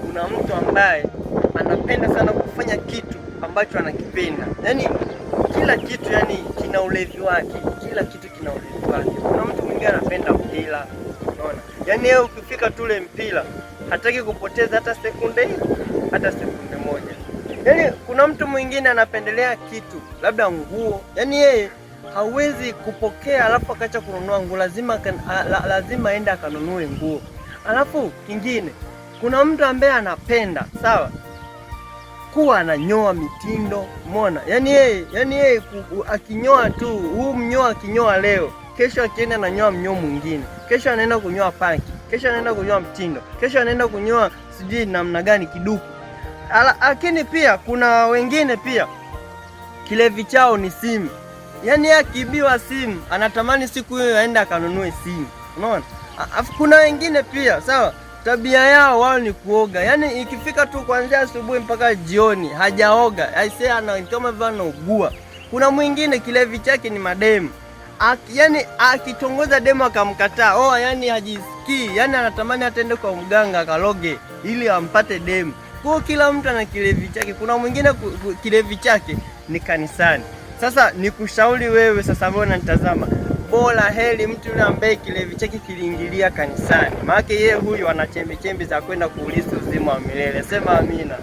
kuna mtu ambaye anapenda sana kufanya kitu ambacho anakipenda. Yaani kila kitu yani kina ulevi wake, kila kitu kina ulevi wake. Kuna mtu mwingine anapenda mpira, unaona? Yaani yeye ukifika tule mpira hataki kupoteza hata sekunde moja. Yaani kuna mtu mwingine anapendelea kitu, labda nguo. Yaani yeye hawezi kupokea alafu akaacha kununua nguo, lazima aende akanunue nguo. Alafu kingine, kuna mtu ambaye anapenda sawa kuwa ananyoa mitindo, umeona? Yaani yeye akinyoa tu, huu mnyoa akinyoa leo, kesho akienda ananyoa mnyoa mwingine, kesho anaenda kunyoa paki, kesho anaenda kunyoa mtindo, kesho anaenda kunyoa sijui namna gani kiduku. Lakini pia kuna wengine pia kilevi chao ni simu. Yaani akiibiwa simu anatamani siku hiyo aende akanunue simu, unaona? Afu kuna wengine pia sawa, tabia yao wao ni kuoga. Yaani ikifika tu kuanzia asubuhi mpaka jioni hajaoga, aisee, ana kama vile anaugua. Kuna mwingine kilevi chake ni mademu. Yaani akitongoza demu akamkataa, yaani hajisikii, yaani anatamani atende kwa mganga akaloge ili ampate demu. Kwa kila mtu ana kilevi chake. Kuna mwingine kilevi chake ni kanisani. Sasa nikushauri wewe sasa ambao unanitazama, bora heri mtu yule ambaye kilevi chake kiliingilia kanisani. Maana yeye huyu ana chembe za kwenda kuulisi uzima wa milele. Sema amina.